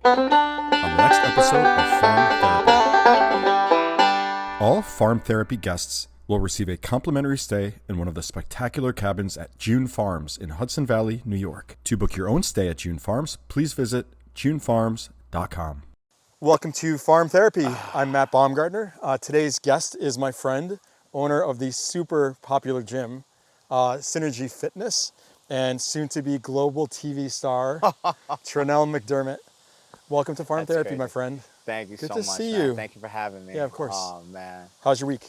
On the next episode of Farm Therapy. All Farm Therapy guests will receive a complimentary stay in one of the spectacular cabins at June Farms in Hudson Valley, New York. To book your own stay at June Farms, please visit junefarms.com. Welcome to Farm Therapy. I'm Matt Baumgartner. Today's guest is my friend, owner of the super popular gym, Synergy Fitness, and soon-to-be global TV star, Trinel McDermott. Welcome to Farm Therapy, crazy. my friend. Thank you Good so to much. see man. you. Thank you for having me. Yeah, of course. Oh man. How's your week?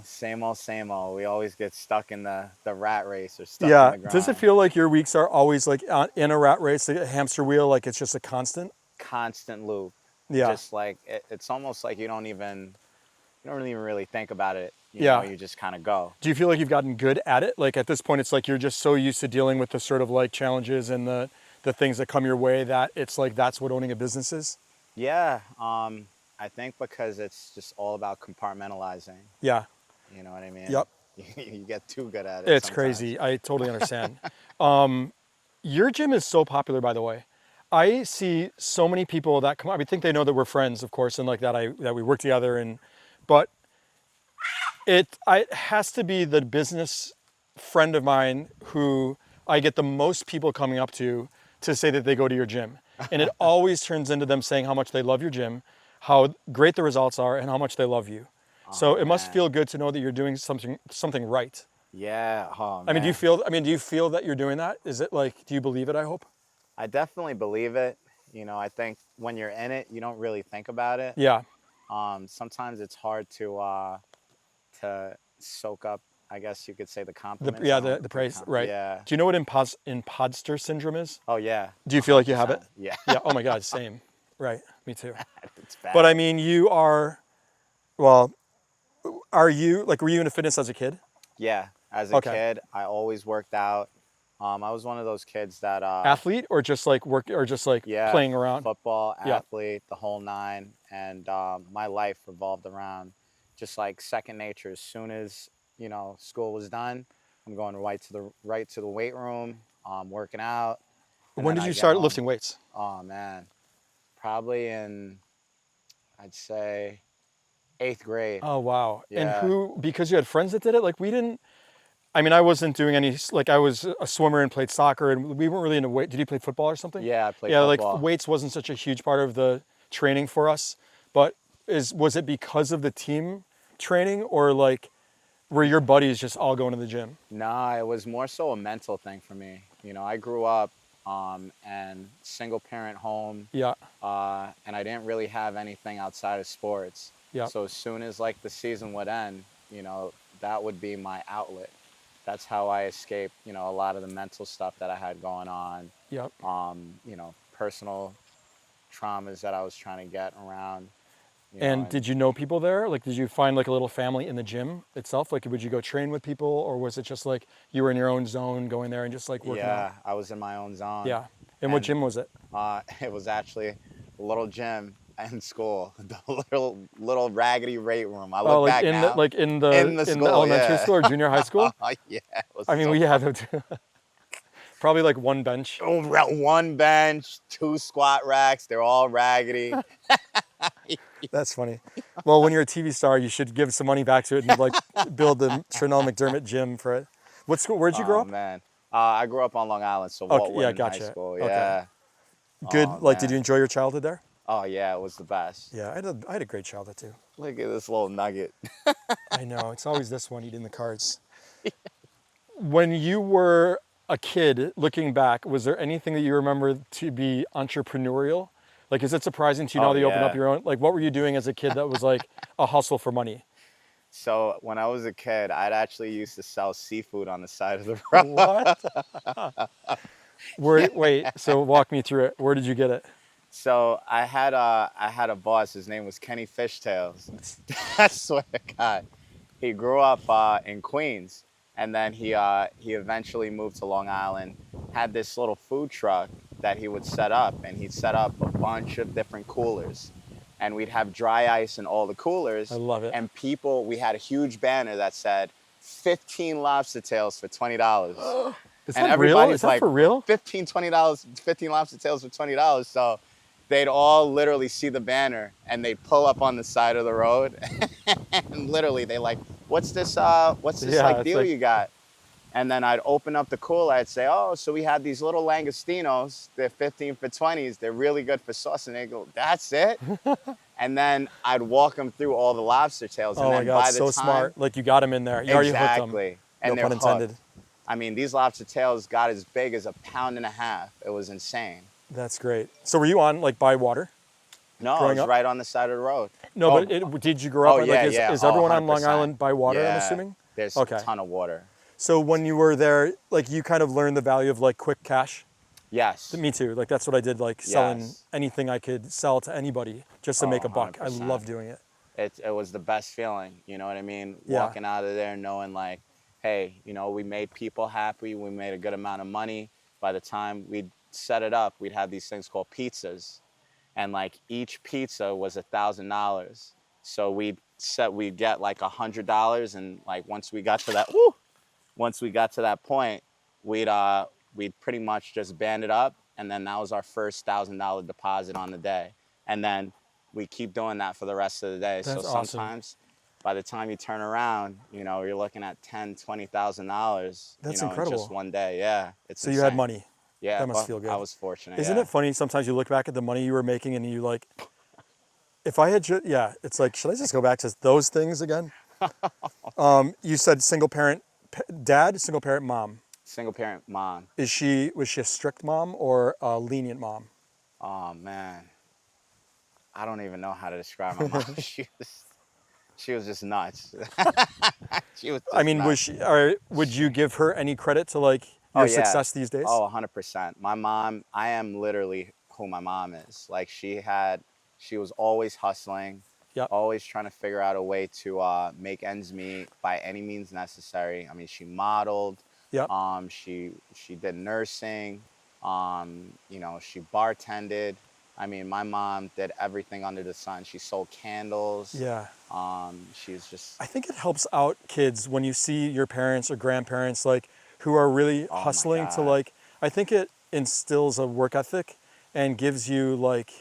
Same old, same old. We always get stuck in the rat race or stuck Yeah. in the grind. Does it feel like your weeks are always like in a rat race, like a hamster wheel, like it's just a constant? Constant loop. Yeah. Just like it's almost like you don't even really think about it. You Yeah. know, you just kind of go. Do you feel like you've gotten good at it? Like at this point, it's like you're just so used to dealing with the sort of like challenges and the things that come your way that it's like that's what owning a business is? Yeah. I think because it's just all about compartmentalizing. Yeah. You know what I mean? Yep. You get too good at it. It's sometimes. crazy. I totally understand. Your gym is so popular, by the way. I see so many people that come. I think they know that we're friends, of course, and like that we work together. But it has to be the business friend of mine who I get the most people coming up to say that they go to your gym, and it always turns into them saying how much they love your gym, how great the results are, and how much they love you. So it must feel good to know that you're doing something right. Yeah. Oh, man. I mean, do you feel that you're doing that? Is it like, do you believe it, I hope? I definitely believe it. You know, I think when you're in it, you don't really think about it. Yeah. Sometimes it's hard to soak up, I guess you could say, the compliments. The praise, right. Yeah. Do you know what imposter syndrome is? Oh, yeah. Do you feel like you have it? 100%. Yeah. Yeah, oh my God, same. Right, me too. It's bad. But I mean, were you into fitness as a kid? Yeah. As a Okay. kid, I always worked out. I was one of those kids that... Athlete or just like yeah, playing around? football, Yeah. athlete, the whole nine. And my life revolved around just like second nature. As soon as, school was done, I'm going right to the weight room, working out. and When then did I you get start home. lifting weights? Oh, man. Probably in, I'd say, 8th grade. Oh, wow. Yeah. And because you had friends that did it? Like I wasn't doing any, like I was a swimmer and played soccer and we weren't really into weight. Did you play football or something? Yeah, I played Yeah, football. like weights wasn't such a huge part of the training for us, but was it because of the team training or like were your buddies just all going to the gym? Nah, it was more so a mental thing for me. I grew up and single parent home. Yeah. And I didn't really have anything outside of sports. Yeah. So as soon as like the season would end, that would be my outlet. That's how I escaped, a lot of the mental stuff that I had going on. Yep. Personal traumas that I was trying to get around. And did you know people there? Like, did you find like a little family in the gym itself? Like, would you go train with people or was it just like you were in your own zone going there and just like working out? Yeah, I was in my own zone. Yeah. And what gym was it? It was actually a little gym in school, the little raggedy weight room. I look back now. In the school, elementary yeah. school or junior high school? Yeah. It was I mean, so we had them too. Probably like one bench. Oh, one bench, 2 squat racks. They're all raggedy. That's funny. Well, when you're a TV star, you should give some money back to it and like build the Trinel McDermott gym for it. What school? Where'd you grow up? Oh, man. I grew up on Long Island, so Okay, Waltwood yeah, in gotcha. high school. Okay. Yeah. Good. Oh, Like, did man. you enjoy your childhood there? Oh, yeah, it was the best. Yeah, I had a great childhood too. Look at this little nugget. I know. It's always this one eating the cards. When you were a kid, looking back, was there anything that you remember to be entrepreneurial? Like, is it surprising to you now that you opened yeah. up your own? Like, what were you doing as a kid that was like a hustle for money? So when I was a kid, I'd actually used to sell seafood on the side of the road. What? Wait, so walk me through it. Where did you get it? So I had a boss. His name was Kenny Fishtails. I swear to God, he grew up in Queens, and then he eventually moved to Long Island. Had this little food truck that he would set up, and he'd set up a bunch of different coolers, and we'd have dry ice in all the coolers. I love it. And we had a huge banner that said 15 lobster tails for $20. Is and that real? everybody's Is that like for real? $15, 15 lobster tails for $20. So they'd all literally see the banner and they'd pull up on the side of the road and literally they like, what's this Yeah, like it's deal like, you got? And then I'd open up the cooler. I'd say, oh, so we had these little langostinos. They're 15 for 20s. They're really good for sauce. And they go, that's it? And then I'd walk them through all the lobster tails. oh And my then God, by the so time, smart. Like you got them in there. You already hooked them. exactly. No And they're pun intended. hooked. I mean, these lobster tails got as big as 1.5 pounds. It was insane. That's great. So were you on like by water? No, I Growing was up? right on the side of the road. No, Oh, but did you grow up? oh Like, yeah, yeah. is Oh, everyone on Long 100%. Island by water? I'm Yeah, assuming. there's Okay. a ton of water. So when you were there, like you kind of learned the value of like quick cash. Yes. Me too. Like that's what I did. Like selling Yes. anything I could sell to anybody just to Oh, make a buck. I 100%. love doing it. It was the best feeling, you know what I mean? Yeah. Walking out of there knowing like, hey, you know, we made people happy, we made a good amount of money. By the time we'd set it up, we'd have these things called pizzas. And like each pizza was $1,000. So we'd get like $100 and like once we got to that point, we'd pretty much just band it up and then that was our first $1,000 deposit on the day. And then we keep doing that for the rest of the day. That's so awesome. sometimes by the time you turn around, you know, you're looking at $10,000, $20,000. That's in incredible. just one day. Yeah. It's So you had insane. money. Yeah. That must well, feel good. I was fortunate. Isn't yeah. it funny? Sometimes you look back at the money you were making and you like, if I had just, yeah, it's like, should I just go back to those things again? You said single parent dad, single parent mom. Single parent mom. Was she a strict mom or a lenient mom? Oh man. I don't even know how to describe my mom. She was just nuts. She was just I mean, nuts. was she, or would you give her any credit to like your yeah. success these days? Oh, 100%. My mom, I am literally who my mom is. Like she was always hustling, Yep. always trying to figure out a way to make ends meet by any means necessary. I mean, she modeled. Yep. She did nursing. You know, she bartended. I mean, my mom did everything under the sun. She sold candles. Yeah. She's just. I think it helps out kids when you see your parents or grandparents like who are really Oh my hustling to God. like, I think it instills a work ethic and gives you like,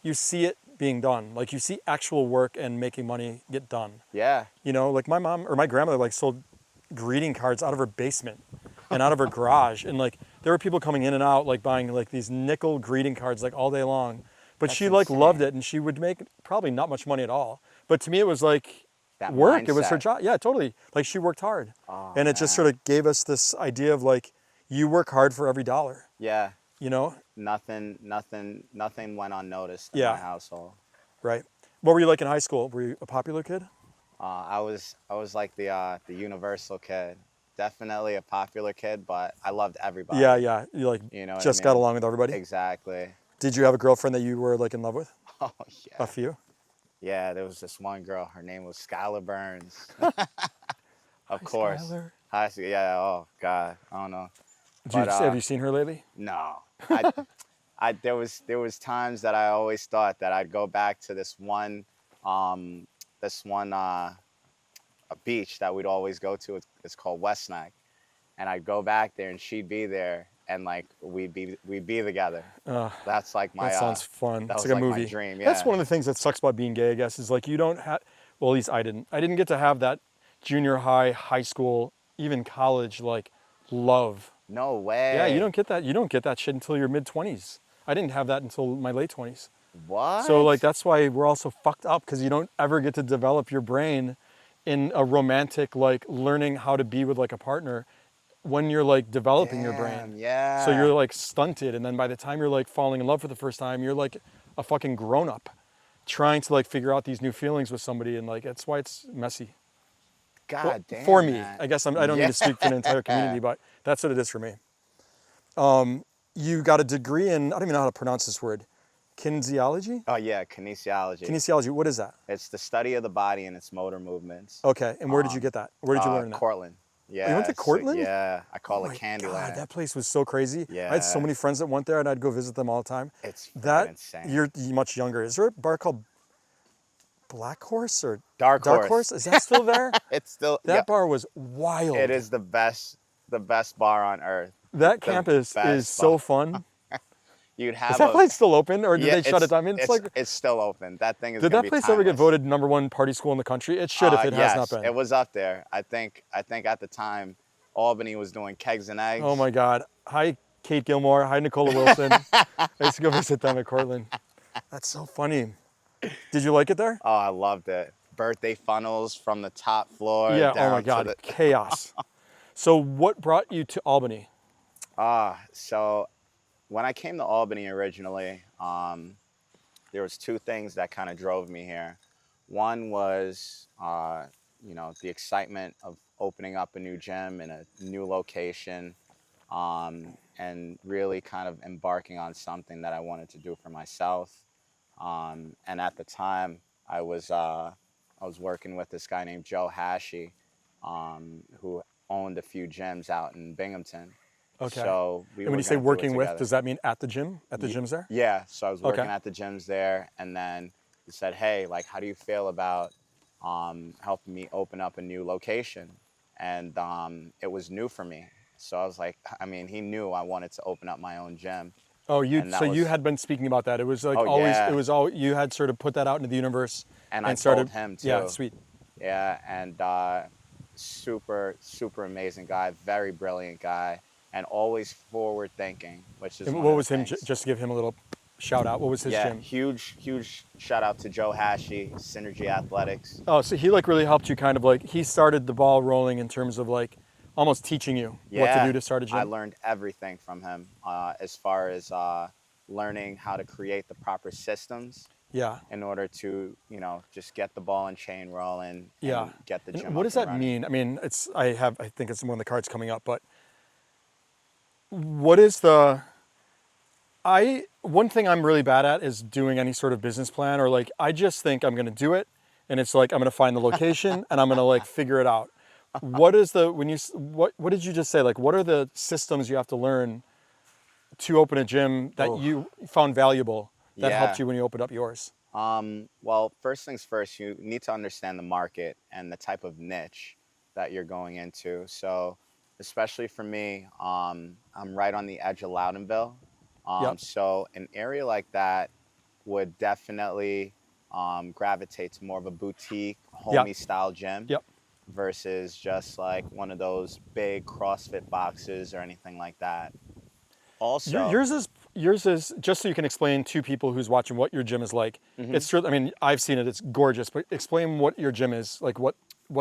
you see it being done. Like you see actual work and making money get done. Yeah. You know, like my mom or my grandmother like sold greeting cards out of her basement and out of her garage. And like there were people coming in and out like buying like these nickel greeting cards like all day long. But That's she like insane. loved it and she would make probably not much money at all. But to me it was like That work. It was her mindset. job. Yeah, totally. Like she worked hard. Oh, and it just man. sort of gave us this idea of like you work hard for every dollar, Yeah. you know? Nothing went unnoticed in Yeah. my household. Right. What were you like in high school? Were you a popular kid? I was like the universal kid. Definitely a popular kid, but I loved everybody. Yeah, yeah. You like You know what I just got mean? along with everybody? Exactly. Did you have a girlfriend that you were like in love with? Oh yeah. A few? Yeah, there was this one girl. Her name was Skylar Burns. Of Hi, course. Skylar. Hi, yeah. Oh God, I don't know. Have you seen her lately? No. There was times that I always thought that I'd go back to this one a beach that we'd always go to. It's called West Neck, and I'd go back there and she'd be there, and like we'd be together. That's like my. That sounds fun. That It's was like a like movie. my dream. Yeah. That's one of the things that sucks about being gay, I guess, is like you don't have, well, at least I didn't get to have that junior high, high school, even college, like love. No way. Yeah, you don't get that. You don't get that shit until your mid-20s. I didn't have that until my late 20s. What? So like that's why we're all so fucked up, because you don't ever get to develop your brain in a romantic, like learning how to be with like a partner when you're like developing your brain. Damn, yeah. So you're like stunted, and then by the time you're like falling in love for the first time, you're like a fucking grown up trying to like figure out these new feelings with somebody, and like that's why it's messy. God damn. For me, man. I guess I don't need to speak for the entire community, but that's what it is for me. You got a degree in, I don't even know how to pronounce this word, kinesiology? Oh yeah, kinesiology. Kinesiology, what is that? It's the study of the body and its motor movements. Okay, and where did you get that? Where did you learn that? Cortland. Yeah. Oh, you went to so- Cortland? yeah. I call Oh it my Candyland. God, that place was so crazy. I had so Yeah. many friends that went there, and I'd go visit them all the time. It's That, insane. you're much younger. Is there a bar called Black Horse or Dark Horse? Is that still there? It's still That bar was wild. It is the best bar on earth. That campus best is so spot. fun. You'd have Is that place still open, or did yeah, they shut it down? I mean, it's like, it's still open. That thing is did gonna that be place ever get timeless. voted #1 party school in the country? It should if it has not Yes, been. it was up there. I think at the time, Albany was doing kegs and eggs. Oh my God. Hi, Kate Gilmore. Hi, Nicola Wilson. I used to go visit them at Cortland. That's so funny. Did you like it there? Oh, I loved it. Birthday funnels from the top floor Yeah. down Oh my to God. the. Chaos. So what brought you to Albany? So when I came to Albany originally, there was two things that kind of drove me here. One was, the excitement of opening up a new gym in a new location, and really kind of embarking on something that I wanted to do for myself. And at the time, I was working with this guy named Joe Hashey, who owned a few gyms out in Binghamton. Okay. So And when you say working with, does that mean at the gym? At the gyms there? Yeah. So I was working Okay. at the gyms there, and then he said, "Hey, like, how do you feel about helping me open up a new location?" And it was new for me. So I was like, I mean, he knew I wanted to open up my own gym. Oh, And that so you was- had been speaking about that. It was like Oh, always, yeah. it was all, you had sort of put that out into the universe. And I started, told him too. Yeah, sweet. Yeah, and super, super amazing guy, very brilliant guy, and always forward thinking, which is And one what of was the him, things. just to give him a little shout out, what was his Yeah, gym? huge shout out to Joe Hashey, Synergy Athletics. Oh, so he like really helped you kind of like, he started the ball rolling in terms of like almost teaching you what to do to start a gym. I learned everything from him, as far as learning how to create the proper systems Yeah. in order to, just get the ball and chain rolling Yeah. and get the And gym what up does and that running. mean? I mean, I think it's one of the cards coming up, but what is one thing I'm really bad at is doing any sort of business plan, or like, I just think I'm going to do it. And it's like, I'm going to find the location and I'm going to like figure it out. What is what did you just say? Like, what are the systems you have to learn to open a gym that you found valuable that helped Yeah. you when you opened up yours? Well, first things first, you need to understand the market and the type of niche that you're going into. So, especially for me, I'm right on the edge of Loudonville. Yep. So an area like that would definitely gravitate to more of a boutique, homey style gym. Yep. Versus just like one of those big CrossFit boxes or anything like that. Also, Yours is just so you can explain to people who's watching what your gym is like. It's true. I mean, I've seen it. It's gorgeous. But explain what your gym is like. What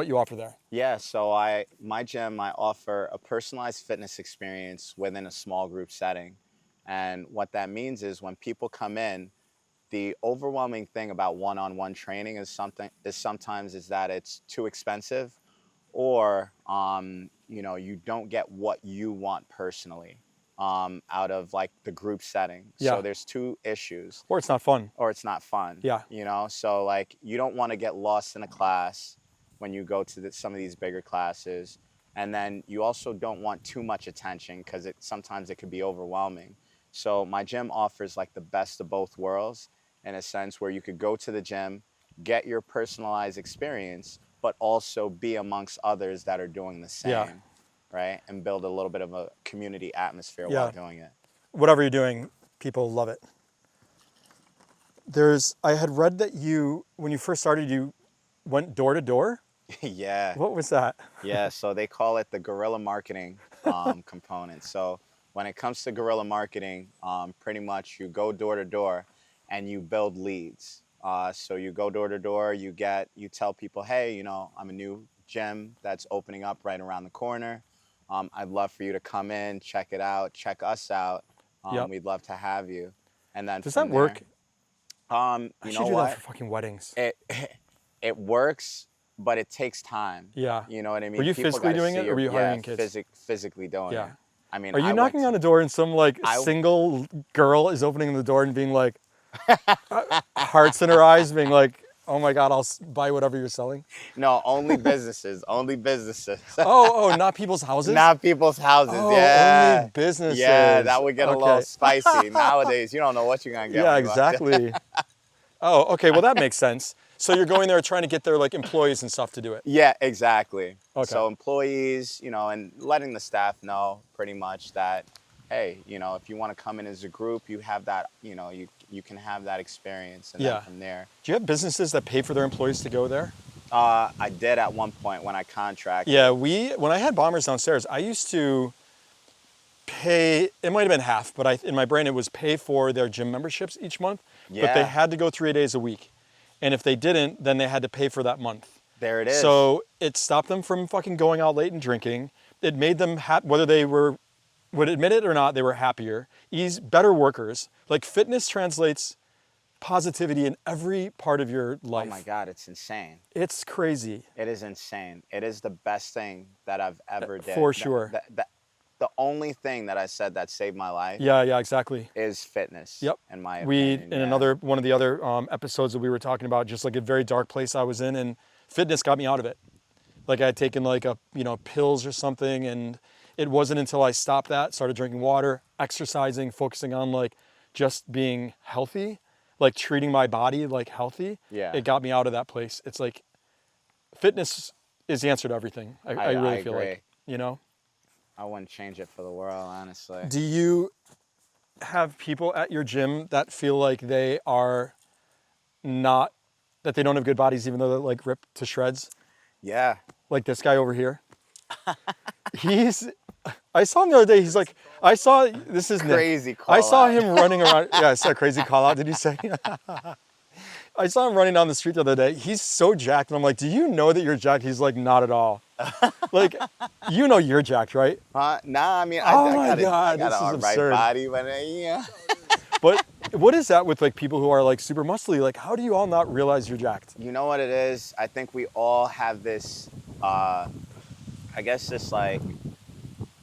you offer there. yeah. So my gym, I offer a personalized fitness experience within a small group setting, and what that means is when people come in, the overwhelming thing about one-on-one training is sometimes that it's too expensive, or you don't get what you want personally out of like the group setting. Yeah. So there's two issues. Or it's not fun. Or it's not fun. Yeah. So like you don't want to get lost in a class when you go to some of these bigger classes, and then you also don't want too much attention because sometimes it could be overwhelming. So my gym offers like the best of both worlds, in a sense where you could go to the gym, get your personalized experience, but also be amongst others that are doing the same, right? And build a little bit of a community atmosphere while doing it. Whatever you're doing, people love it. I had read that when you first started, you went door to door. Yeah. What was that? Yeah, so they call it the guerrilla marketing component. So when it comes to guerrilla marketing, pretty much you go door to door and you build leads. So you go door to door, you tell people, hey, I'm a new gym that's opening up right around the corner. I'd love for you to come in, check it out, check us out. We'd love to have you. And then Does that work? I should do that for fucking weddings. It works, but it takes time. Yeah. You know what I mean? Were you People physically gotta doing see it, or were you hiring kids? Physically doing Yeah. it. I mean, Are you knocking on a door and some single girl is opening the door and being like, hearts in her eyes, being like, oh my God, I'll buy whatever you're selling? No, only businesses. Only businesses. Oh, not people's houses? Not people's houses. Oh, yeah. only businesses. Yeah, that would get a little Okay. spicy. Nowadays, you don't know what you're going to get. Yeah, when you go out there. exactly. Oh, okay. Well, that makes sense. So you're going there trying to get their like employees and stuff to do it. Yeah, exactly. Okay. So employees, and letting the staff know pretty much that, hey, if you want to come in as a group, you have that, you can have that experience, and Yeah. then from there. Do you have businesses that pay for their employees to go there? I did at one point when I contracted. Yeah, when I had Bombers downstairs, I used to pay, it might have been half, but in my brain it was pay for their gym memberships each month, but they Yeah. had to go 3 days a week. And if they didn't, then they had to pay for that month. There it is. So it stopped them from fucking going out late and drinking. It made them, whether they would admit it or not, they were happier, better workers. Like fitness translates positivity in every part of your life. Oh my God, it's insane. It's crazy. It is insane. It is the best thing that I've ever did. For sure. The only thing that I said that saved my life Yeah, exactly. is fitness. Yep. In my opinion. In one of the other episodes that we were talking about, just like a very dark place I was in, and fitness got me out of it. Like I had taken like pills or something, and it wasn't until I stopped that, started drinking water, exercising, focusing on like just being healthy, like treating my body like healthy. Yeah. It got me out of that place. It's like fitness is the answer to everything. I really feel agree. like, I wouldn't change it for the world, honestly. Do you have people at your gym that feel like they are not, that they don't have good bodies even though they're like ripped to shreds? Yeah. Like this guy over here. I saw him the other day, this is Nick. Crazy call I saw out. him running around. Yeah, I saw a crazy call out, did you say? I saw him running down the street the other day. He's so jacked, and I'm like, do you know that you're jacked? He's like, not at all. Like, you're jacked, right? Nah, I mean, Oh I my got God, a this is right absurd. body, but yeah. But what is that with like people who are like super muscly? Like, how do you all not realize you're jacked? You know what it is? I think we all have this, I guess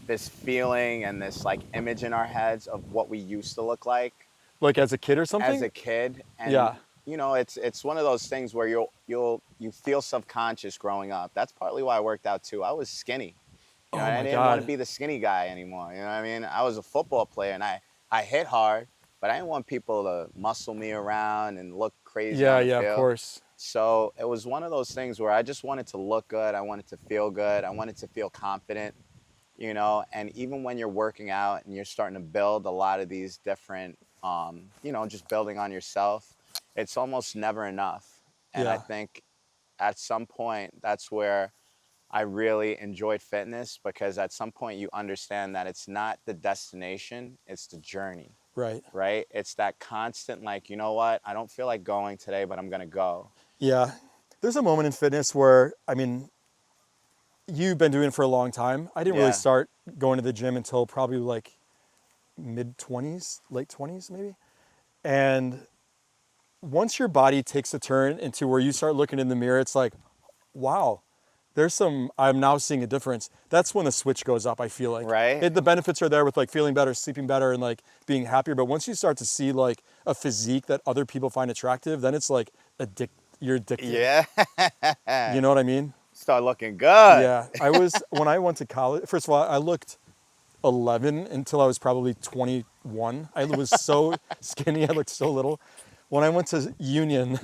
this feeling and this like image in our heads of what we used to look like Like as a kid or something? as a kid. And Yeah. it's one of those things where you feel subconscious growing up. That's partly why I worked out too. I was skinny. Oh I my didn't want God. to be the skinny guy anymore. You know what I mean? I was a football player and I hit hard, but I didn't want people to muscle me around and look crazy. Yeah, on the of field. course. So it was one of those things where I just wanted to look good. I wanted to feel good. I wanted to feel confident, and even when you're working out and you're starting to build a lot of these different, just building on yourself, it's almost never enough. And I Yeah. think at some point, that's where I really enjoyed fitness, because at some point you understand that it's not the destination, it's the journey, Right. right? It's that constant, like, you know what? I don't feel like going today, but I'm going to go. Yeah. There's a moment in fitness where, I mean, you've been doing it for a long time. I didn't really Yeah. start going to the gym until probably like mid-20s, late 20s maybe. And once your body takes a turn into where you start looking in the mirror, it's like, wow, I'm now seeing a difference. That's when the switch goes up, I feel like. Right. The benefits are there with like feeling better, sleeping better, and like being happier. But once you start to see like a physique that other people find attractive, then it's like you're addicted. Yeah. You know what I mean? Start looking good. Yeah. When I went to college, first of all, I looked 11 until I was probably 21. I was so skinny. I looked so little. When I went to Union,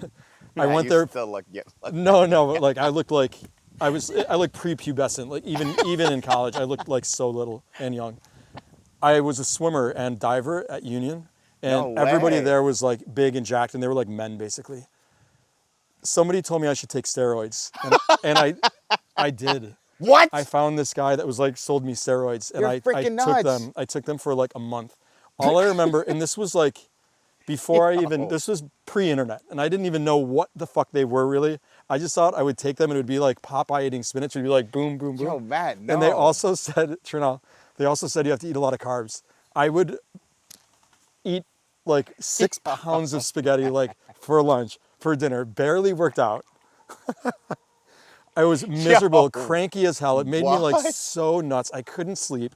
I went there. Still look, No, but like I looked prepubescent. Like even in college, I looked like so little and young. I was a swimmer and diver at Union, and No everybody way. there was like big and jacked, and they were like men basically. Somebody told me I should take steroids, and I did. What? I found this guy that was like sold me steroids, and You're I freaking took nuts. them. I took them for like a month. All I remember, and this was like before this was pre-internet, and I didn't even know what the fuck they were really. I just thought I would take them and it would be like Popeye eating spinach. It would be like boom, boom, boom. Yo, Matt, no. And they also said, Trinel, you have to eat a lot of carbs. I would eat like 6 pounds of spaghetti like for lunch, for dinner, barely worked out. I was miserable, cranky as hell. It made me like What? so nuts. I couldn't sleep.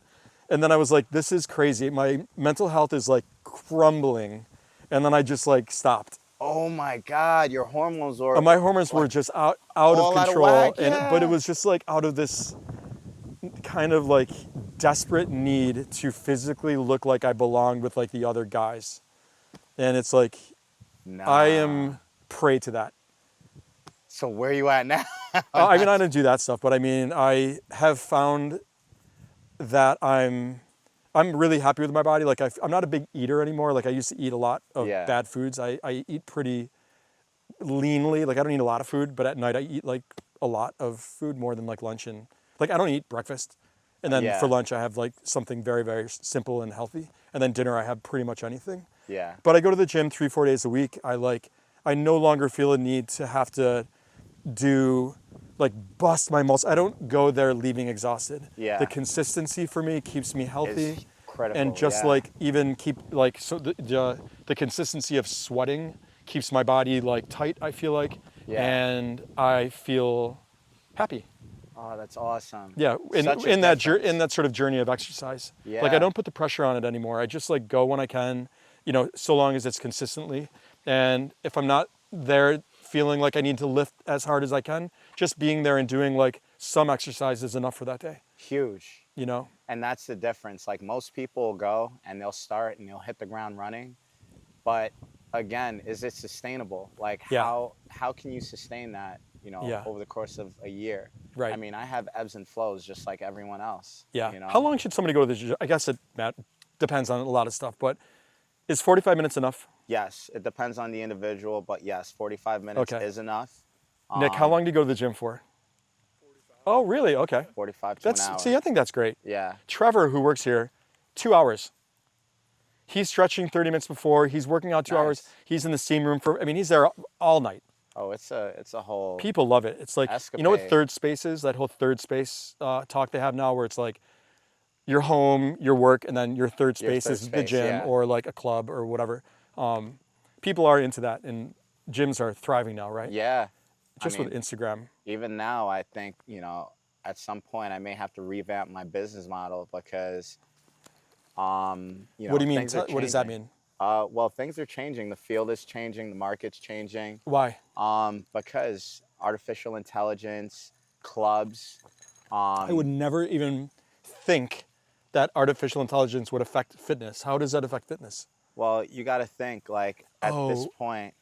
And then I was like, this is crazy. My mental health is like crumbling. And then I just like stopped. Oh my God, your hormones were. My hormones were just out All of out of control. whack, But it yeah. was just like out of this kind of like desperate need to physically look like I belonged with like the other guys. And it's like, Nah. I am prey to that. So where are you at now? I mean, I don't do that stuff, but I mean, I have found that I'm really happy with my body. Like I'm not a big eater anymore. Like I used to eat a lot of Yeah. bad foods. I eat pretty leanly. Like I don't eat a lot of food, but at night I eat like a lot of food, more than like lunch, and like I don't eat breakfast. And then Yeah. for lunch I have like something very, very simple and healthy. And then dinner I have pretty much anything. Yeah. But I go to the gym 3-4 days a week. I no longer feel a need to have to do like bust my muscles. I don't go there leaving exhausted. Yeah. The consistency for me keeps me healthy. It's critical. And just yeah. like even keep like, so the consistency of sweating keeps my body like tight, I feel like. Yeah. And I feel happy. Oh, that's awesome. Yeah, Such a in that difference. sort of journey of exercise. Yeah. Like I don't put the pressure on it anymore. I just like go when I can, you know, so long as it's consistently. And if I'm not there feeling like I need to lift as hard as I can, just being there and doing like some exercise is enough for that day. Huge. You know? And that's the difference. Like most people will go and they'll start and they'll hit the ground running. But again, is it sustainable? Like Yeah. how can you sustain that, you know, Yeah. over the course of a year? Right. I mean, I have ebbs and flows just like everyone else. Yeah. You know? How long should somebody go to the gym? I guess it, Matt, depends on a lot of stuff, but is 45 minutes enough? Yes, it depends on the individual, but yes, 45 minutes Okay. is enough. Nick, how long do you go to the gym for? 45. Oh, really? Okay. 45 to an hour. See, I think that's great. Yeah. Trevor, who works here, 2 hours. He's stretching 30 minutes before. He's working out 2 hours. Nice. He's in the steam room for, I mean, he's there all night. Oh, it's a whole People love it. It's like, you know what escapade. third space is? That whole third space talk they have now where it's like your home, your work, and then your third Your space third is the space, gym yeah. or like a club or whatever. People are into that, and gyms are thriving now, right? Yeah. Just I mean, with Instagram. even now, I think, you know, at some point I may have to revamp my business model because, you know, What do you mean? things are What does that changing. mean? Well, things are changing. The field is changing. The market's changing. Why? Because artificial intelligence, clubs. I would never even think that artificial intelligence would affect fitness. How does that affect fitness? Well, you got to think like at this Oh. point,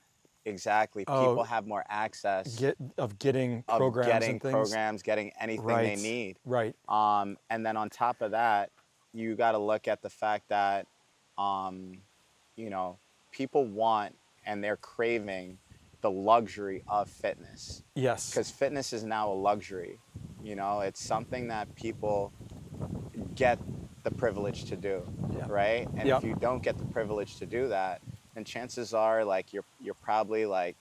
exactly. Oh. People have more access Getting of programs getting and things. programs, getting anything they Right. need. Right. And then on top of that, you got to look at the fact that, you know, people want and they're craving the luxury of fitness. Yes. Because fitness is now a luxury. You know, it's something that people get the privilege to do, Yeah. right? And Yeah. if you don't get the privilege to do that, then chances are like you're probably like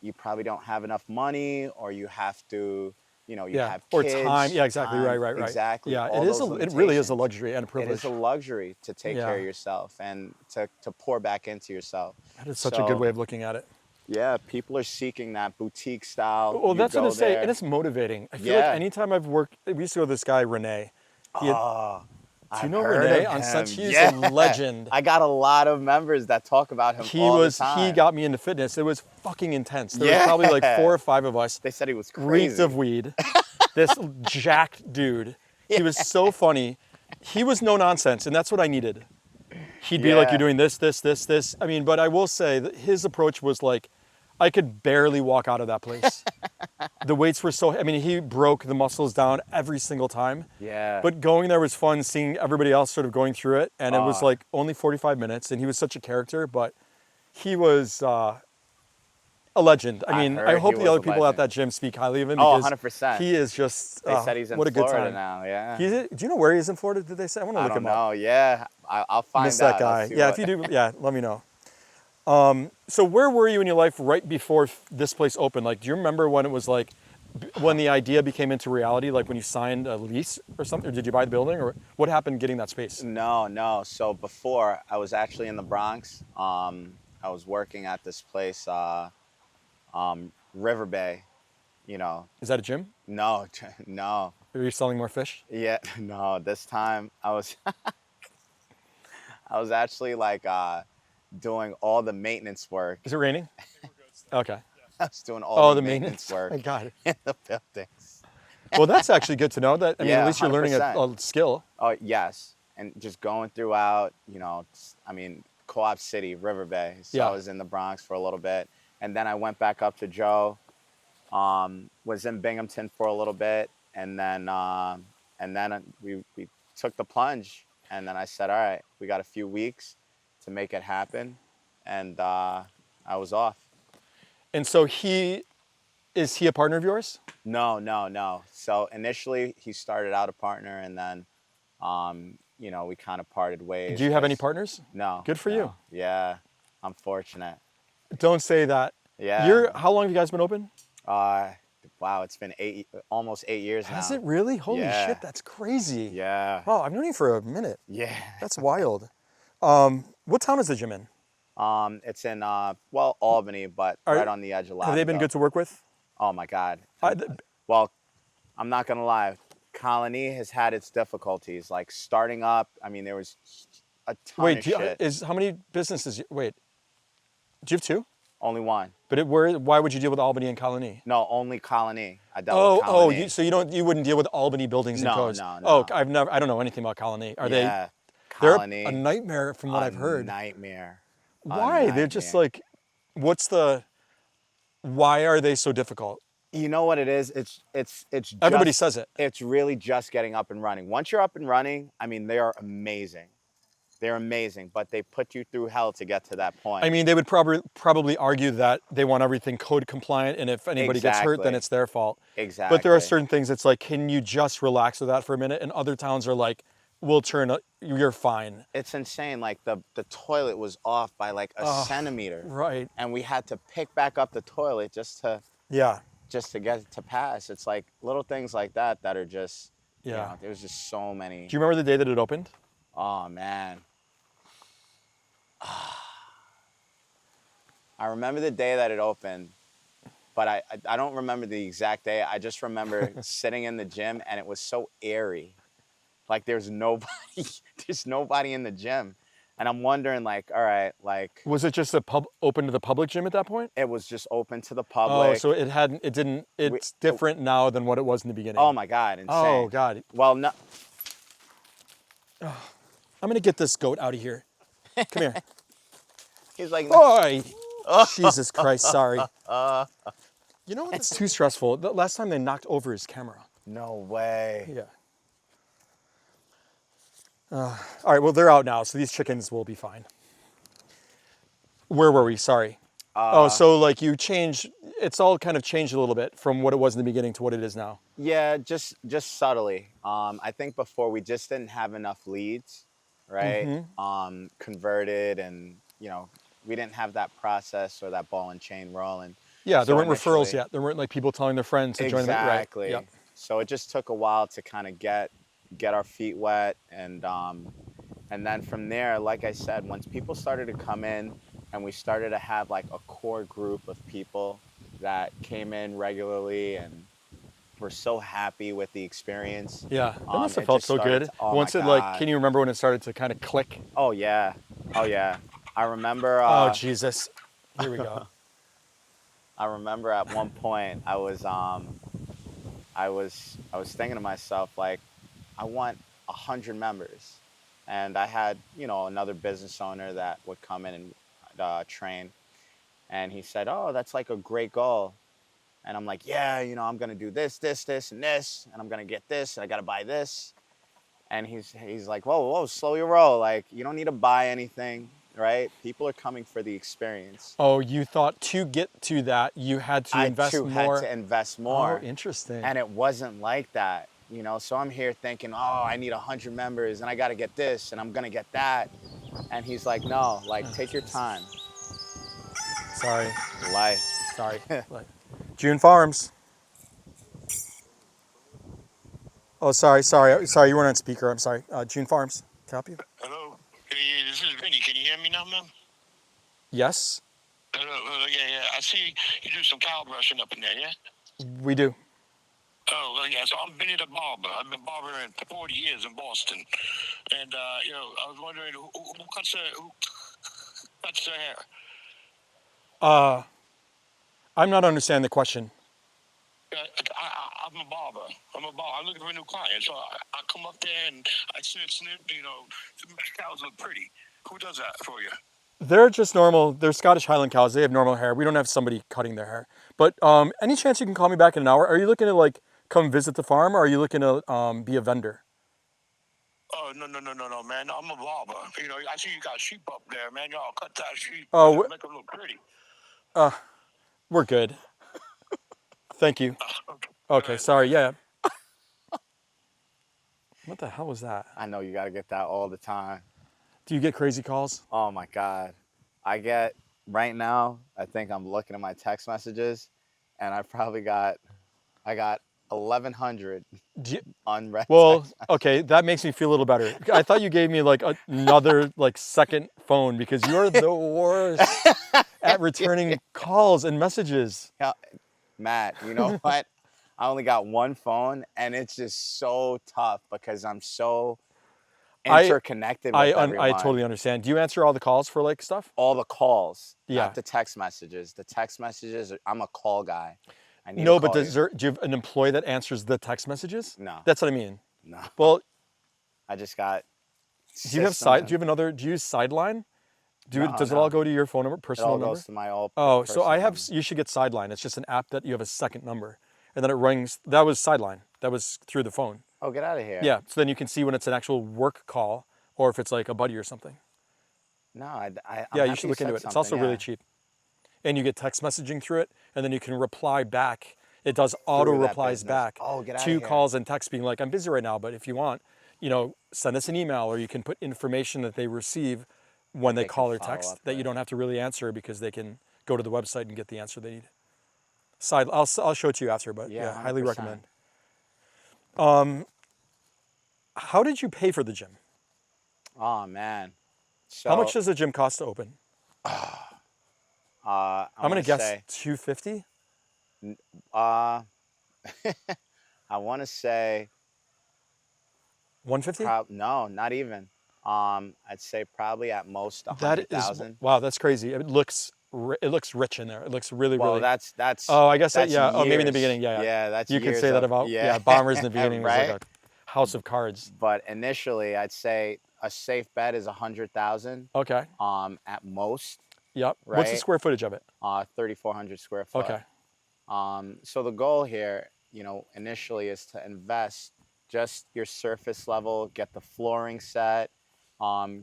you probably don't have enough money, or you have to, you know, you Yeah. have Or kids, time. Yeah. Exactly. time, Right. Exactly. Yeah. all It is. those It really is a limitations. luxury and a It privilege. is a luxury to take care Yeah. of yourself and to pour back into yourself. That is such a good way of looking at it. Yeah, people are seeking that boutique style. Well, You that's what go I say, there. and it's motivating. I feel Yeah. like anytime I've worked, we used to go to this guy Renee. He had- Oh, do you I've know heard Renee of on him. Sunday? He's Yeah. a legend. I got a lot of members that talk about him all the time. He got me into fitness. It was fucking intense. There was Yeah. probably like 4 or 5 of us. They said he was Reeked crazy. of weed. This jacked dude. He was so funny. He was no nonsense, and that's what I needed. He'd be like, Yeah. "You're doing this, this, this, this." I mean, but I will say that his approach was like, I could barely walk out of that place. The weights were so, I mean, he broke the muscles down every single time. Yeah. But going there was fun, seeing everybody else sort of going through it. And it was Ah. like only 45 minutes, and he was such a character, but he was a legend. I mean, heard I he hope the was other a people at legend. that gym speak highly of him Oh, because 100%. he is just, They said he's in what a good Florida time. now. Yeah. Do you know where he is in Florida, did they say? I want to I look don't him up. know. Yeah. I'll find Miss out. that I'll guy. see Yeah, what- if you do, yeah, let me know. So where were you in your life right before this place opened? Like, do you remember when it was like, when the idea became into reality, like when you signed a lease or something, or did you buy the building, or what happened getting that space? No. So before, I was actually in the Bronx. I was working at this place, River Bay, you know. Is that a gym? No. Are you selling more fish? Yeah, no. This time I was, I was actually like doing all the maintenance work. Is it raining? Okay. I was doing all Oh, the the maintenance maintenance. work I got it. in the buildings. Well, that's actually good to know. That I mean, Yeah, at least you're learning a 100%. skill. Oh yes, and just going throughout, you know, I mean, Co-op City, River Bay. So Yeah. I was in the Bronx for a little bit, and then I went back up to Joe. Was in Binghamton for a little bit, and then we took the plunge, and then I said, all right, we got a few weeks to make it happen, and I was off. And so is he a partner of yours? No. So initially he started out a partner, and then we kind of parted ways. Do you have any partners? No. Good for no. you. Yeah, I'm fortunate. Don't say that. Yeah. How long have you guys been open? Wow, it's been almost 8 years now. Has it really? Holy Yeah. shit, that's crazy. Yeah. Wow, I've known you for a minute. Yeah. That's wild. What town is the gym in? It's in Albany, but right on the edge of Lavendale. Have they been good to work with? Oh my God. Well, I'm not gonna lie. Colony has had its difficulties. Like starting up, I mean, there was a ton of shit. How many businesses? Wait, do you have two? Only one. But why would you deal with Albany and Colony? No, only Colony. I dealt with Colony. So you wouldn't deal with Albany buildings and codes? No. Oh, I don't know anything about Colony. Are Colony. They're a nightmare from what I've heard. Nightmare. Why? They're just like, why are they so difficult? You know what it is? It's Everybody says it. It's really just getting up and running. Once you're up and running, I mean, they are amazing. They're amazing, but they put you through hell to get to that point. I mean, they would probably argue that they want everything code compliant, and if anybody gets hurt, then it's their fault. Exactly. But there are certain things it's like, can you just relax with that for a minute? And other towns are like, you're fine. It's insane. Like the toilet was off by like a centimeter. Right. And we had to pick back up the toilet just to get it to pass. It's like little things like that are just, there's just so many. Do you remember the day that it opened? Oh, man. I remember the day that it opened, but I don't remember the exact day. I just remember sitting in the gym, and it was so airy. Like there's nobody in the gym. And I'm wondering, like, all right, like. Was it just open to the public gym at that point? It was just open to the public. Oh, so it's different now than what it was in the beginning. Oh my God, insane. Oh God. Well, no. I'm gonna get this goat out of here. Come here. He's like, boy. Jesus Christ, sorry. You know what? It's too stressful. The last time they knocked over his camera. No way. Yeah. All right, well, they're out now, so these chickens will be fine. Where were we? Sorry. So like it's all kind of changed a little bit from what it was in the beginning to what it is now. Yeah, just subtly. I think before we just didn't have enough leads, right? Mm-hmm. Converted, and we didn't have that process or that ball and chain rolling. Yeah, there weren't referrals yet. There weren't like people telling their friends to join them. Exactly. Right. Yep. So it just took a while to kind of get our feet wet, and then from there, like I said, once people started to come in and we started to have like a core group of people that came in regularly and were so happy with the experience. Yeah, that must have felt so good. Once it like, can you remember when it started to kind of click? Oh yeah. I remember. Oh Jesus, here we go. I remember at one point I was thinking to myself, like, I want 100 members, and I had another business owner that would come in and train, and he said, oh, that's like a great goal. And I'm like, yeah, I'm gonna do this, and this, and I'm gonna get this, and I gotta buy this. And he's like, whoa, slow your roll. Like, you don't need to buy anything, right? People are coming for the experience. Oh, you thought to get to that, you had to invest more? I had to invest more. Oh, interesting. And it wasn't like that, So I'm here thinking, oh, I need 100 members, and I gotta get this, and I'm gonna get that. And he's like, no, like, take your time. Sorry. Life. Sorry. June Farms. Oh, sorry. You weren't on speaker. I'm sorry. June Farms. Can I help you? Hello. Hey, this is Vinny. Can you hear me now, ma'am? Yes. Hello. Yeah. I see you do some cow brushing up in there, yeah? We do. Oh, well, yeah. So I'm Benny the barber. I've been barbering for 40 years in Boston. And, I was wondering who cuts their hair? I'm not understanding the question. I'm a barber. I'm looking for a new client. So I come up there and I snip, the cows look pretty. Who does that for you? They're just normal. They're Scottish Highland cows. They have normal hair. We don't have somebody cutting their hair. But any chance you can call me back in an hour? Are you looking to like come visit the farm, or are you looking to be a vendor? Oh, no, man. I'm a barber. You know, I see you got sheep up there, man. Y'all cut that sheep, Oh, make them look pretty. we're good. Thank you. Okay. Okay, sorry. Yeah. What the hell was that? I know you got to get that all the time. Do you get crazy calls? Oh my God. I get, right now, I think I'm looking at my text messages and I got 1,100 Do you, unread well, text messages. okay, that makes me feel a little better. I thought you gave me like another like second phone because you're the worst at returning calls and messages. Yeah, Matt, you know what? I only got one phone and it's just so tough because I'm so interconnected with everyone. I totally understand. Do you answer all the calls for like stuff? All the calls, Yeah. not the text messages. The text messages, I'm a call guy. I need No, to but call do you. you have an employee that answers the text messages? No. That's what I mean. No, Well, I just got. do you have systems do you have another? Do you use Sideline? No, Does it no. all go to your phone number, It personal all number? goes to my all. Oh, so I personal have. number. You should get Sideline. It's just an app that you have a second number, and then it rings. That was Sideline. That was through the phone. Oh, get out of here. Yeah. So then you can see when it's an actual work call or if it's like a buddy or something. No, I'm Yeah, you happy should look said into it. It's something, also really yeah. cheap, and you get text messaging through it, and then you can reply back. It does auto Through that replies business. back Oh, get outta to here. calls and texts, being like, "I'm busy right now, but if you want, send us an email, or you can put information that they receive when they they can call or follow text up that you with. don't have to really answer because they can go to the website and get the answer they need." I'll show it to you after, but yeah, Yeah, highly 100%. recommend. How did you pay for the gym? Oh man. So How much does the gym cost to open? I'm I'm gonna guess say, $250. I want to say $150? no, not even. I'd say probably at most That is 100,000. wow. That's crazy. It looks rich in there. It looks really Well, really. that's. Oh, I guess that, that's yeah. Oh, maybe in the years. beginning. Yeah, yeah. Yeah, that's You could years say that of- about yeah. Bombers in the beginning was Right? like a house of cards. But initially, I'd say a safe bet is 100,000. Okay. At most, Yep. What's the Right. square footage of it? 3,400 square foot. Okay. So the goal here, initially is to invest just your surface level, get the flooring set,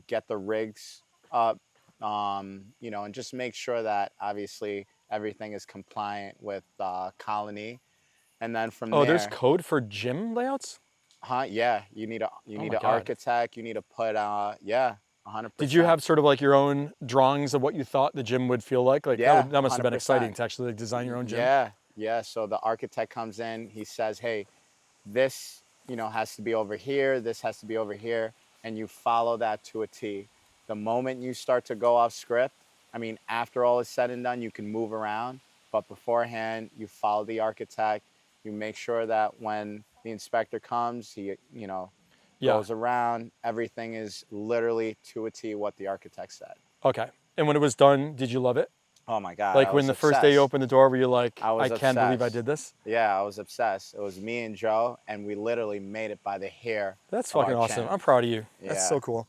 get the rigs up, and just make sure that obviously everything is compliant with Colony. And then from Oh, there, there's code for gym layouts? yeah, you need my an God. architect. You need to put 100%. Did you have sort of like your own drawings of what you thought the gym would feel like? Like Yeah, that must have been 100%. exciting to actually like, design your own gym. Yeah. So the architect comes in, he says, hey, this, has to be over here, this has to be over here, and you follow that to a T. The moment you start to go off script, after all is said and done, you can move around, but beforehand, you follow the architect, you make sure that when the inspector comes, he, Yeah. goes around, everything is literally to a T what the architect said. Okay. And when it was done, did you love it? Oh my God. Like I when was the first day you obsessed. opened the door, were you like, I was can't believe I obsessed. did this? Yeah, I was obsessed. It was me and Joe, and we literally made it by the hair. That's of our fucking awesome. chin. I'm proud of you. That's Yeah. so cool.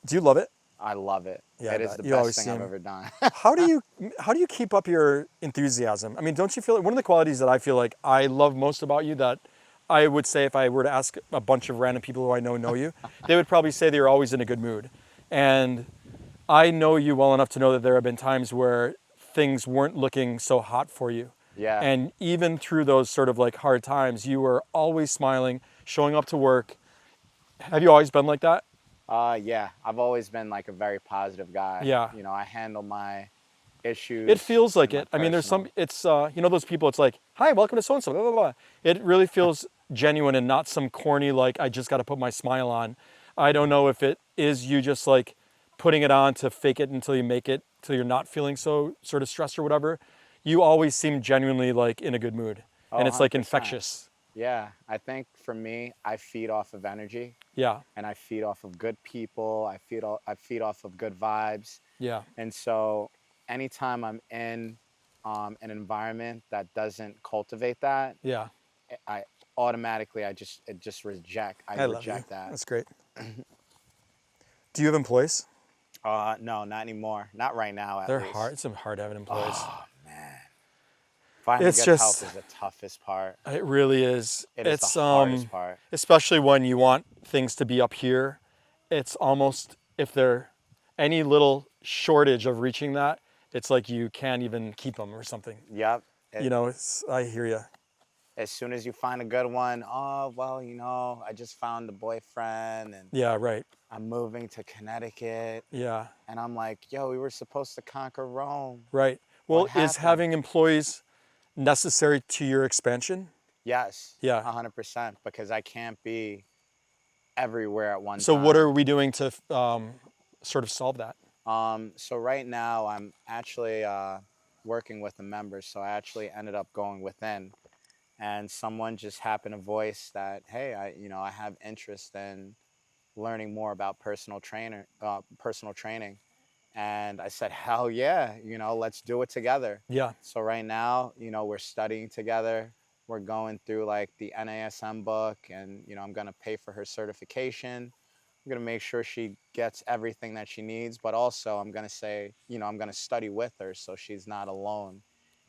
Do you love it? I love it. Yeah, I It is bet. the You always best thing I've seem- ever done. How do you keep up your enthusiasm? Don't you feel like one of the qualities that I feel like I love most about you, that I would say if I were to ask a bunch of random people who I know you, they would probably say that you're always in a good mood. And I know you well enough to know that there have been times where things weren't looking so hot for you. Yeah. And even through those sort of like hard times, you were always smiling, showing up to work. Have you always been like that? Yeah, I've always been like a very positive guy. Yeah. I handle my issues. It feels like in it. my There's personal- it's, those people, it's like, hi, welcome to so-and-so, blah, blah, blah. It really feels genuine and not some corny, like, I just got to put my smile on. I don't know if it is you just like putting it on to fake it until you make it, till you're not feeling so sort of stressed or whatever. You always seem genuinely like in a good mood. And it's like 100%. infectious. Yeah, I think for me, I feed off of energy, Yeah, and I feed off of good people. I feed off of good vibes. yeah. And so anytime I'm in an environment that doesn't cultivate that, Yeah. I automatically I reject I love reject you. that. That's great. Do you have employees? No, not anymore. Not right now, at They're least. hard. It's hard having employees. Oh man, finding It's good help just, is the toughest part. it really is. It is It's the hardest part. especially when you want things to be up here. It's almost, if there any little shortage of reaching that, it's like you can't even keep them or something. Yep. You know, I hear you. As soon as you find a good one, oh well, I just found a boyfriend and Yeah, right. I'm moving to Connecticut. Yeah, And I'm like, yo, we were supposed to conquer Rome. right. Well, What is happened? having employees necessary to your expansion? Yes. Yeah. 100%, because I can't be everywhere at one So time. what are we doing to sort of solve that? So right now I'm actually working with the members. So I actually ended up going within, and someone just happened to voice that, hey, I have interest in learning more about personal training. And I said, hell yeah, let's do it together. Yeah. So right now, we're studying together. We're going through like the NASM book, and I'm gonna pay for her certification. I'm gonna make sure she gets everything that she needs, but also I'm gonna say, I'm gonna study with her so she's not alone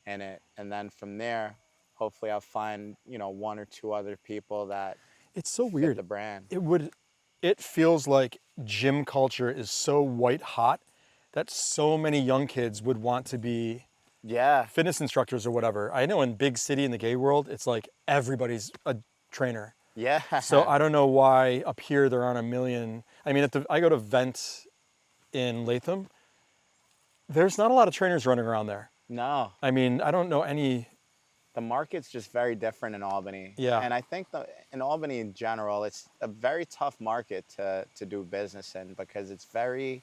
in it. And then from there, hopefully I'll find, one or two other people that It's so fit weird. the brand. It feels like gym culture is so white hot that so many young kids would want to be Yeah. fitness instructors or whatever. I know in big city in the gay world, it's like everybody's a trainer. Yeah. So I don't know why up here there aren't a million. I mean, I go to Vent in Latham. There's not a lot of trainers running around there. No. I mean, I don't know any. The market's just very different in Albany. Yeah. And I think in Albany in general, it's a very tough market to do business in, because it's very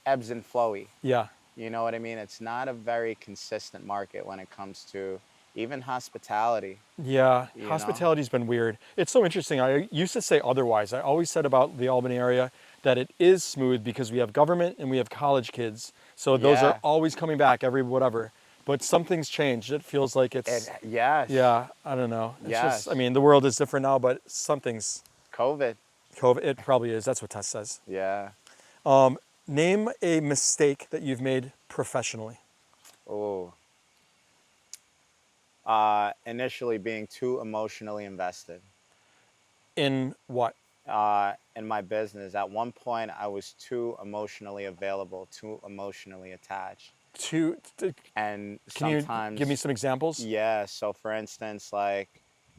ebbs and flowy. Yeah. You know what I mean? It's not a very consistent market when it comes to even hospitality. Yeah, You know? hospitality's been weird. It's so interesting. I used to say otherwise. I always said about the Albany area that it is smooth because we have government and we have college kids. So those Yeah. are always coming back every whatever. But something's changed. It feels like it's, Yes. yeah, I don't know. It's Yes. just, I mean, the world is different now, but something's, COVID. COVID, it probably is. That's what Tess says. Yeah. Name a mistake that you've made professionally. Oh. Initially being too emotionally invested In what? in my business. At one point, I was too emotionally available, too emotionally attached. And Can sometimes, you give me some examples? yeah. So for instance, like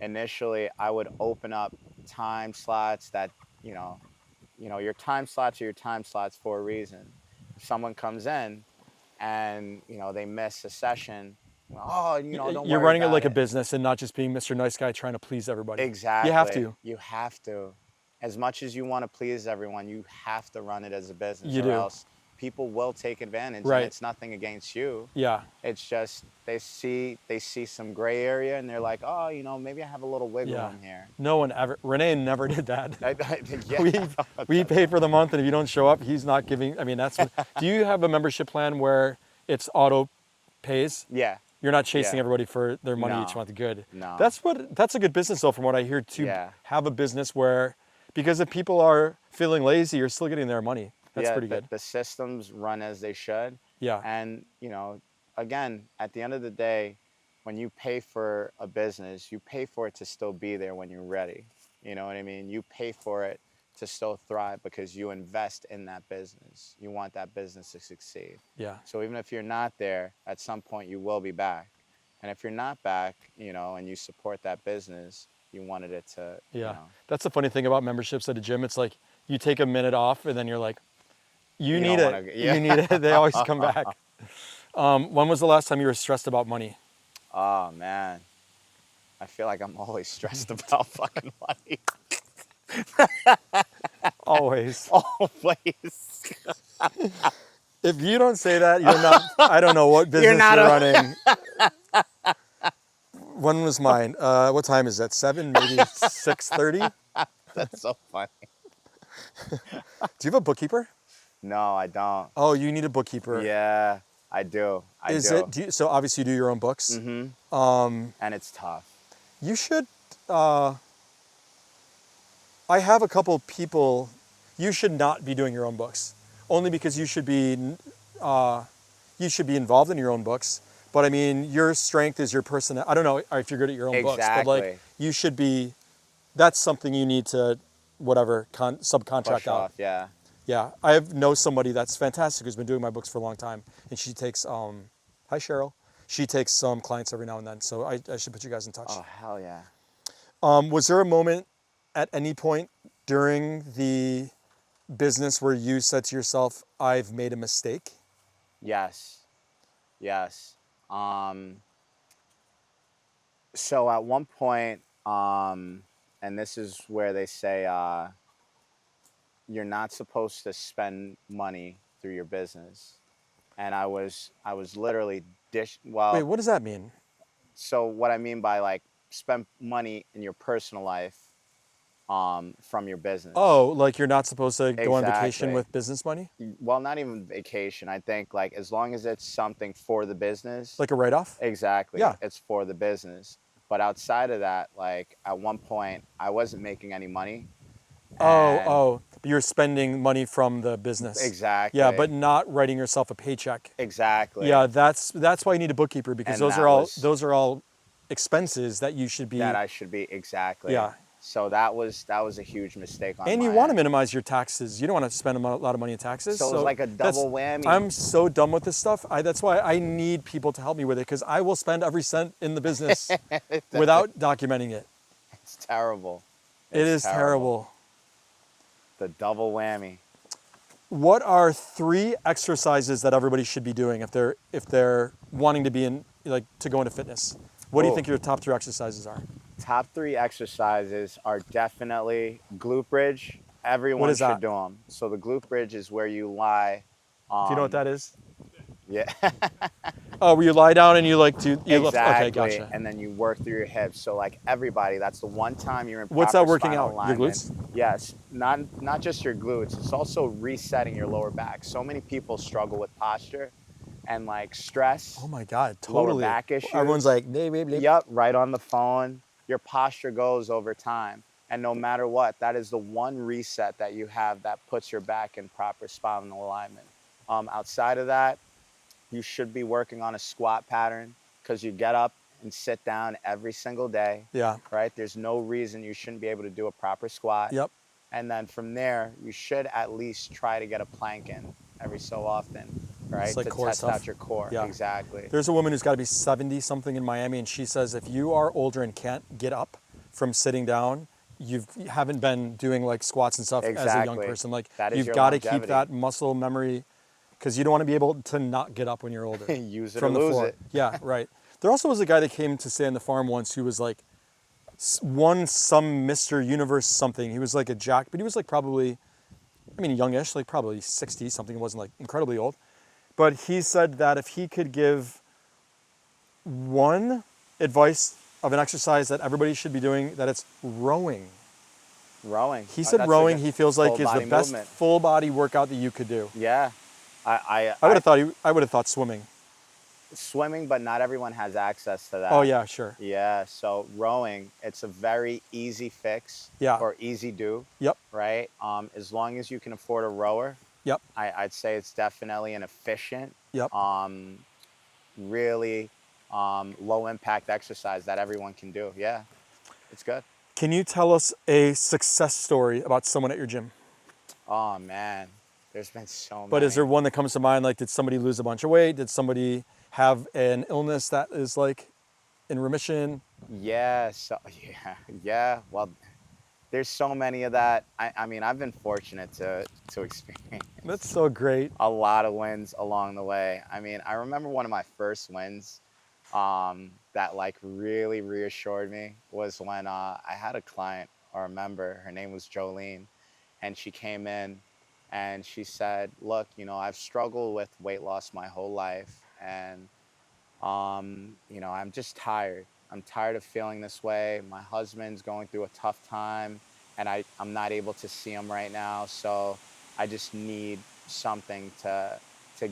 initially I would open up time slots that, your time slots are your time slots for a reason. If someone comes in and, they miss a session, don't worry You're running it about like a business and not just being Mr. Nice Guy trying to please everybody. Exactly. You have to. You have to. As much as you want to please everyone, you have to run it as a business, You or do. else people will take advantage. Right. And it's nothing against you. Yeah. It's just they see some gray area and they're like, oh, maybe I have a little wiggle Yeah. room here. No one ever, Renee never did that. Yeah. We pay for the month, and if you don't show up, he's not giving. I mean, that's what, do you have a membership plan where it's auto pays? Yeah. You're not chasing Yeah. everybody for their money No. each month. Good. No. That's a good business though, from what I hear, to Yeah. have a business where, because if people are feeling lazy, you're still getting their money. That's Yeah, pretty good. The systems run as they should. Yeah. And, again, at the end of the day, when you pay for a business, you pay for it to still be there when you're ready. You know what I mean? You pay for it to still thrive because you invest in that business. You want that business to succeed. Yeah. So even if you're not there, at some point you will be back. And if you're not back, and you support that business, you wanted it to, Yeah. That's the funny thing about memberships at a gym. It's like you take a minute off and then you're like, you You need don't it. wanna- yeah. You need it. They always come back. When was the last time you were stressed about money? Oh, man. I feel like I'm always stressed about fucking money. Always. Always. If you don't say that, you're not, I don't know what business you're, not running. When was mine? What time is that? 7, maybe 6:30? That's so funny. Do you have a bookkeeper? No, I don't. Oh, you need a bookkeeper. Yeah, I do. I Is do. it? So obviously you do your own books. Mm-hmm. And it's tough. You should. I have a couple people. You should not be doing your own books. only because you should be involved in your own books. But I mean, your strength is your person. I don't know if you're good at your own books, but like Exactly. you should be. That's something you need to, whatever, subcontract Push out. off, yeah. Yeah, I know somebody that's fantastic who's been doing my books for a long time, and she takes. Hi Cheryl. She takes some clients every now and then, so I should put you guys in touch. Oh, hell yeah. Was there a moment at any point during the business where you said to yourself, "I've made a mistake"? Yes. Yes. So at one point, and this is where they say you're not supposed to spend money through your business. And I was literally Wait, what does that mean? So what I mean by like spend money in your personal life from your business. Oh, like you're not supposed to go on vacation Exactly. with business money? Well, not even vacation. I think like as long as it's something for the business. Like a write-off? Exactly. Yeah. It's for the business. But outside of that, like at one point I wasn't making any money. Oh, but you're spending money from the business. Exactly. Yeah, but not writing yourself a paycheck. Exactly. Yeah, that's why you need a bookkeeper, because And those are all expenses that you should be. That I should be, exactly. Yeah. So that was a huge mistake on And my you want to end. minimize your taxes. You don't want to spend a lot of money on taxes. So it was like a double whammy. I'm so done with this stuff. That's why I need people to help me with it, because I will spend every cent in the business without documenting it. It's terrible. It is terrible. The double whammy. What are 3 exercises that everybody should be doing if they're wanting to be to go into fitness? What do you think your top 3 exercises are? Top 3 exercises are definitely glute bridge. Everyone should do them. So the glute bridge is where you lie. Do you know what that is? Yeah. Oh, where you lie down and you lift. Exactly. Okay, gotcha. And then you work through your hips. So like everybody, that's the one time you're in proper What's that working spinal out? alignment. Your glutes? Yes. Not just your glutes. It's also resetting your lower back. So many people struggle with posture and like stress. Oh my God, Lower totally. back issues. Everyone's like, "Babe." Yep, right on the phone. Your posture goes over time. And no matter what, that is the one reset that you have that puts your back in proper spinal alignment. Outside of that, you should be working on a squat pattern, because you get up and sit down every single day. Yeah. Right? There's no reason you shouldn't be able to do a proper squat. Yep. And then from there, you should at least try to get a plank in every so often, right? It's like to core test stuff. out your core. Yeah. Exactly. There's a woman who's got to be 70 something in Miami, and she says if you are older and can't get up from sitting down, you haven't been doing like squats and stuff as a young Exactly. person. Like That is you've your got to keep longevity. that muscle memory, because you don't want to be able to not get up when you're older. Use it from or the lose floor. it. Yeah, right. There also was a guy that came to stay on the farm once who was like won some Mr. Universe something. He was like a jock, but he was like probably, youngish, like probably 60 something. He wasn't like incredibly old. But he said that if he could give one advice of an exercise that everybody should be doing, that it's rowing. Rowing. He said That's rowing, like a he feels like is the full-body best movement. full body workout that you could do. Yeah. I would have thought swimming. Swimming, but not everyone has access to that. Oh yeah, sure. Yeah, so rowing, it's a very easy fix. Yeah. Or easy do. Yep. Right? As long as you can afford a rower, Yep. I'd say it's definitely an efficient, Yep. really low impact exercise that everyone can do. Yeah, it's good. Can you tell us a success story about someone at your gym? Oh man, there's been so many. But is there one that comes to mind? Like, did somebody lose a bunch of weight? Did somebody have an illness that is like in remission? Yeah, yeah. Well, there's so many of that. I mean, I've been fortunate to experience That's so great. a lot of wins along the way. I mean, I remember one of my first wins that like really reassured me was when I had a client or a member. Her name was Jolene, and she came in and she said, look, I've struggled with weight loss my whole life, and I'm just tired. I'm tired of feeling this way. My husband's going through a tough time, and I'm not able to see him right now. So I just need something to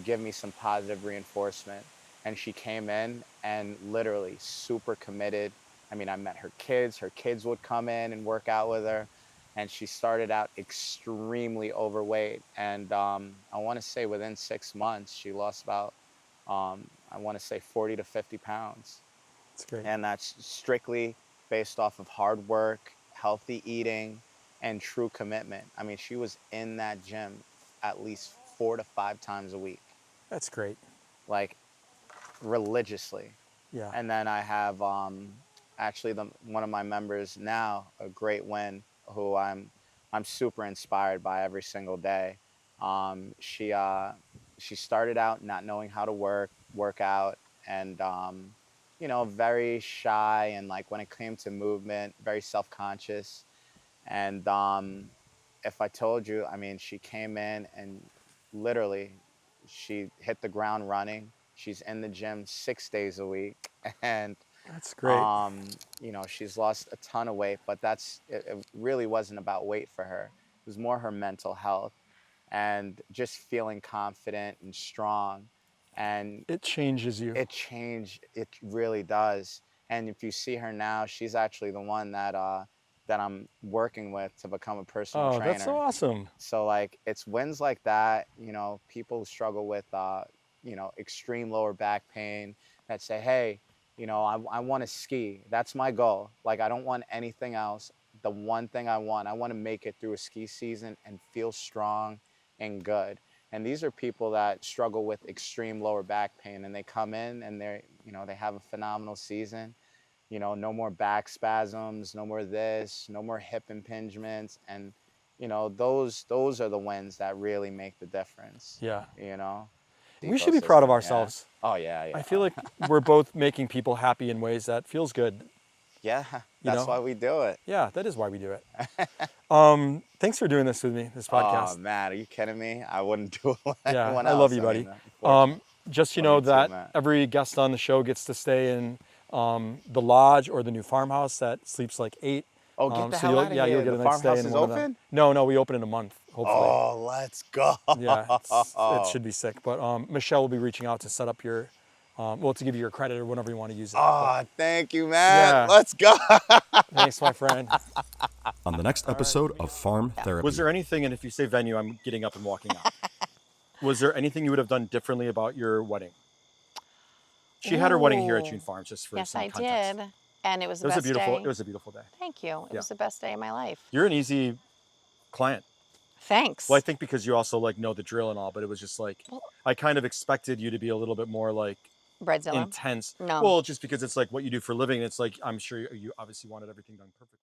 give me some positive reinforcement. And she came in and literally super committed. I mean, I met her kids. Her kids would come in and work out with her. and she started out extremely overweight. And I want to say within 6 months, she lost about, I want to say 40 to 50 pounds. That's great. And that's strictly based off of hard work, healthy eating, and true commitment. I mean, she was in that gym at least 4 to 5 times a week, That's great. like religiously. Yeah. And then I have actually one of my members now, a great win, who I'm super inspired by every single day. She started out not knowing how to work out, and very shy, and like when it came to movement, very self-conscious. And if I told you, I mean, she came in and literally she hit the ground running. She's in the gym 6 days a week, and That's great. she's lost a ton of weight. But it really wasn't about weight for her. It was more her mental health and just feeling confident and strong. And It changes you. it really does. And if you see her now, she's actually the one that I'm working with to become a personal trainer. That's so awesome. So like, it's wins like that, people who struggle with extreme lower back pain, that say, hey, I want to ski. That's my goal. Like, I don't want anything else. The one thing I want to make it through a ski season and feel strong and good. And these are people that struggle with extreme lower back pain, and they come in and they have a phenomenal season. No more back spasms, no more this, no more hip impingements. And, those are the wins that really make the difference. Yeah. The We should be proud of ecosystem, yeah. ourselves. Oh, yeah. I feel like we're both making people happy in ways that feels good. Yeah, that's why we do it. Yeah, that is why we do it. Thanks for doing this with me, this podcast. Oh, man, are you kidding me? I wouldn't do it with Yeah, anyone I else. love you, buddy. Just you know Love you too, that Matt. every guest on the show gets to stay in the lodge or the new farmhouse that sleeps like 8. Oh, get the so hell you'll, outta yeah, here. you'll get The a nice stay farmhouse in is one of them. open? No, we open in a month, hopefully. Oh, let's go. Yeah, it should be sick. But Michelle will be reaching out to set up your, to give you your credit or whatever you want to use it. Oh, thank you, man. Yeah. Let's go. Thanks, my friend. On the next episode of Farm Therapy. Was there anything, and if you say venue, I'm getting up and walking out. Was there anything you would have done differently about your wedding? She had her wedding here at June Farms, just for Yes, some I context. did. And it was It the was best a beautiful. day. It was a beautiful day. Thank you. It Yeah. was the best day of my life. You're an easy client. Thanks. Well, I think because you also like know the drill and all, but it was just like I kind of expected you to be a little bit more like Bridezilla. intense. No. Well, just because it's like what you do for a living. It's like I'm sure you obviously wanted everything done perfectly.